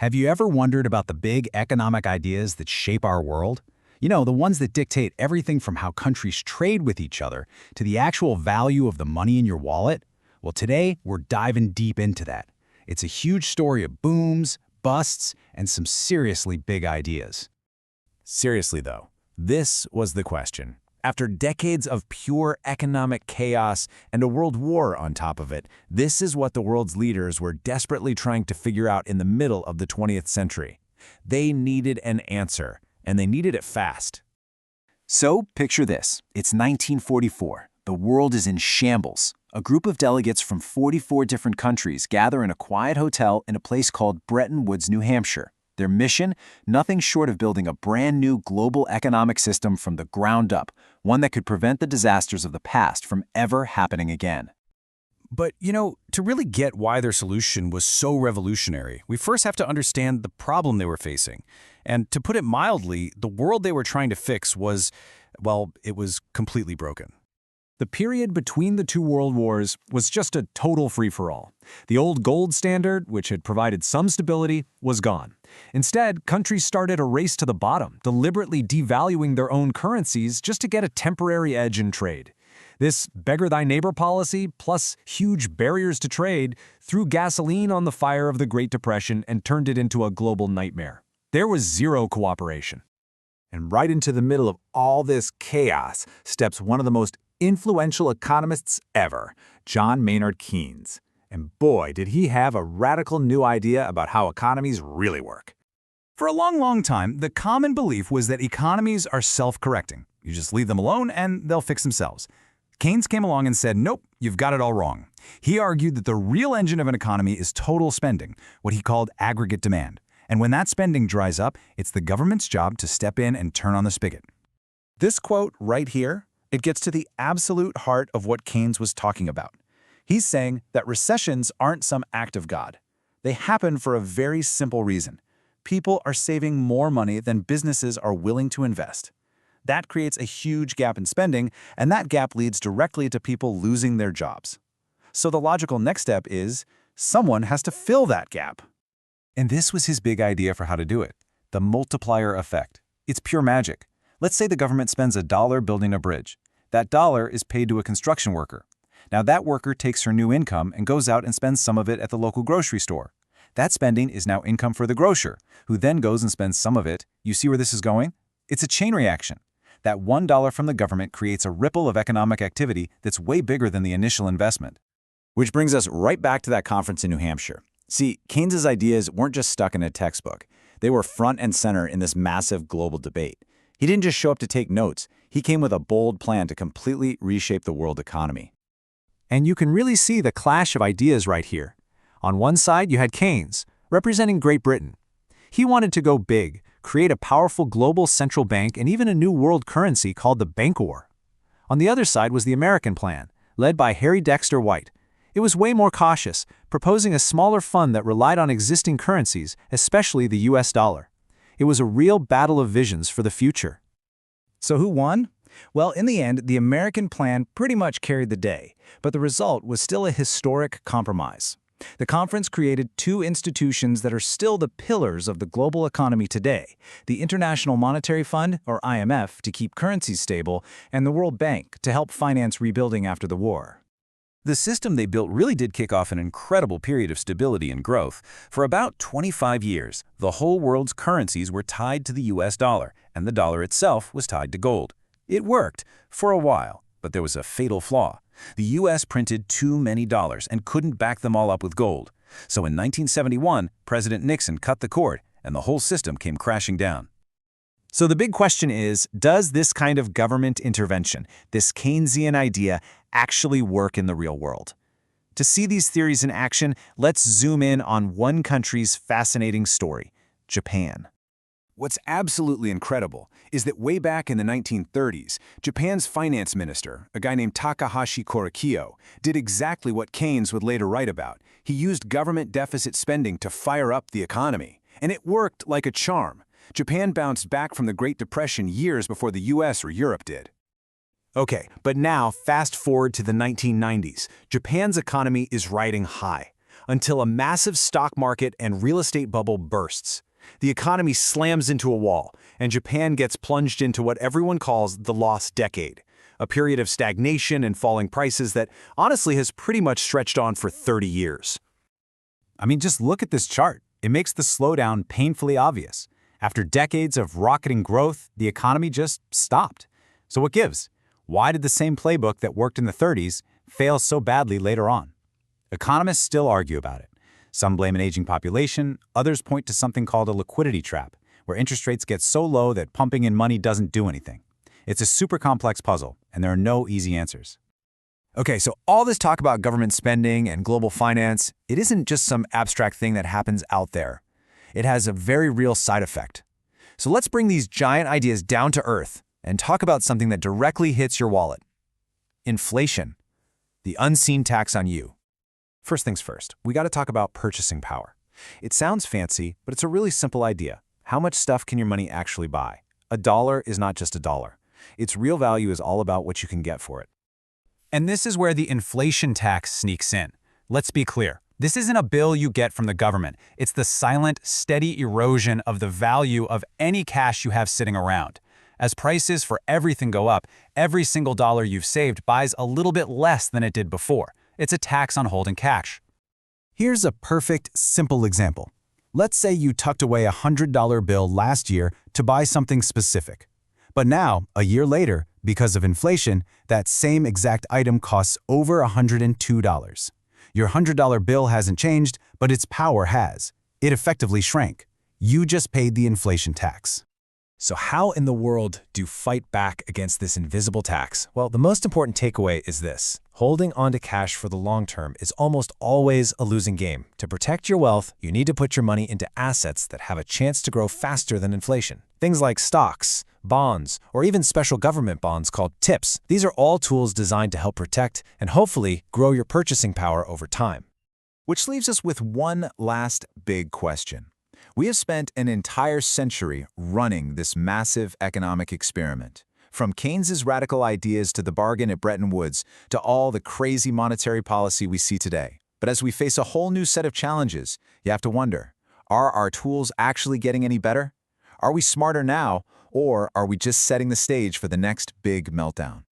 Have you ever wondered about the big economic ideas that shape our world? You know, the ones that dictate everything from how countries trade with each other to the actual value of the money in your wallet? Well, today, we're diving deep into that. It's a huge story of booms, busts, and some seriously big ideas. Seriously though, this was the question. After decades of pure economic chaos and a world war on top of it, this is what the world's leaders were desperately trying to figure out in the middle of the 20th century. They needed an answer, and they needed it fast. So, picture this. It's 1944. The world is in shambles. A group of delegates from 44 different countries gather in a quiet hotel in a place called Bretton Woods, New Hampshire. Their mission? Nothing short of building a brand new global economic system from the ground up, one that could prevent the disasters of the past from ever happening again. But, to really get why their solution was so revolutionary, we first have to understand the problem they were facing. And to put it mildly, the world they were trying to fix was, well, it was completely broken. The period between the two world wars was just a total free-for-all. The old gold standard, which had provided some stability, was gone. Instead, countries started a race to the bottom, deliberately devaluing their own currencies just to get a temporary edge in trade. This beggar-thy-neighbor policy, plus huge barriers to trade, threw gasoline on the fire of the Great Depression and turned it into a global nightmare. There was zero cooperation. And right into the middle of all this chaos steps one of the most influential economists ever, John Maynard Keynes. And boy, did he have a radical new idea about how economies really work. For a long time, the common belief was that economies are self-correcting. You just leave them alone and they'll fix themselves. Keynes came along and said, nope, you've got it all wrong. He argued that the real engine of an economy is total spending, what he called aggregate demand. And when that spending dries up, it's the government's job to step in and turn on the spigot. This quote right here, it gets to the absolute heart of what Keynes was talking about. He's saying that recessions aren't some act of God. They happen for a very simple reason. People are saving more money than businesses are willing to invest. That creates a huge gap in spending, and that gap leads directly to people losing their jobs. So the logical next step is someone has to fill that gap. And this was his big idea for how to do it, the multiplier effect. It's pure magic. Let's say the government spends $1 building a bridge. That dollar is paid to a construction worker. Now that worker takes her new income and goes out and spends some of it at the local grocery store. That spending is now income for the grocer, who then goes and spends some of it. You see where this is going? It's a chain reaction. That $1 from the government creates a ripple of economic activity that's way bigger than the initial investment. Which brings us right back to that conference in New Hampshire. See, Keynes's ideas weren't just stuck in a textbook. They were front and center in this massive global debate. He didn't just show up to take notes. He came with a bold plan to completely reshape the world economy. And you can really see the clash of ideas right here. On one side, you had Keynes, representing Great Britain. He wanted to go big, create a powerful global central bank and even a new world currency called the bank war. On the other side was the American plan, led by Harry Dexter White. It was way more cautious, proposing a smaller fund that relied on existing currencies, especially the US dollar. It was a real battle of visions for the future. So who won? Well, in the end, the American plan pretty much carried the day, but the result was still a historic compromise. The conference created two institutions that are still the pillars of the global economy today: the International Monetary Fund, or IMF, to keep currencies stable, and the World Bank to help finance rebuilding after the war. The system they built really did kick off an incredible period of stability and growth. For about 25 years, the whole world's currencies were tied to the US dollar, and the dollar itself was tied to gold. It worked for a while, but there was a fatal flaw. The US printed too many dollars and couldn't back them all up with gold. So in 1971, President Nixon cut the cord, and the whole system came crashing down. So the big question is, does this kind of government intervention, this Keynesian idea, actually work in the real world? To see these theories in action, let's zoom in on one country's fascinating story, Japan. What's absolutely incredible is that way back in the 1930s, Japan's finance minister, a guy named Takahashi Korekiyo, did exactly what Keynes would later write about. He used government deficit spending to fire up the economy. And it worked like a charm. Japan bounced back from the Great Depression years before the US or Europe did. Okay, but now fast forward to the 1990s. Japan's economy is riding high. until a massive stock market and real estate bubble bursts. The economy slams into a wall, and Japan gets plunged into what everyone calls the lost decade, a period of stagnation and falling prices that honestly has pretty much stretched on for 30 years. I mean, just look at this chart. It makes the slowdown painfully obvious. After decades of rocketing growth, the economy just stopped. So what gives? Why did the same playbook that worked in the 30s fail so badly later on? Economists still argue about it. Some blame an aging population, others point to something called a liquidity trap, where interest rates get so low that pumping in money doesn't do anything. It's a super complex puzzle, and there are no easy answers. Okay, so all this talk about government spending and global finance, it isn't just some abstract thing that happens out there. It has a very real side effect. So let's bring these giant ideas down to earth and talk about something that directly hits your wallet. Inflation, the unseen tax on you. First things first, we got to talk about purchasing power. It sounds fancy, but it's a really simple idea. How much stuff can your money actually buy? A dollar is not just a dollar. Its real value is all about what you can get for it. And this is where the inflation tax sneaks in. Let's be clear. This isn't a bill you get from the government. It's the silent, steady erosion of the value of any cash you have sitting around. As prices for everything go up, every single dollar you've saved buys a little bit less than it did before. It's a tax on holding cash. Here's a perfect, simple example. Let's say you tucked away a $100 bill last year to buy something specific. But now, a year later, because of inflation, that same exact item costs over $102. Your $100 bill hasn't changed, but its power has. It effectively shrank. You just paid the inflation tax. So how in the world do you fight back against this invisible tax? Well, the most important takeaway is this. Holding onto cash for the long term is almost always a losing game. To protect your wealth, you need to put your money into assets that have a chance to grow faster than inflation. Things like stocks, bonds, or even special government bonds called TIPS. These are all tools designed to help protect and hopefully grow your purchasing power over time. Which leaves us with one last big question. We have spent an entire century running this massive economic experiment. From Keynes's radical ideas to the bargain at Bretton Woods to all the crazy monetary policy we see today. But as we face a whole new set of challenges, you have to wonder, are our tools actually getting any better? Are we smarter now, or are we just setting the stage for the next big meltdown?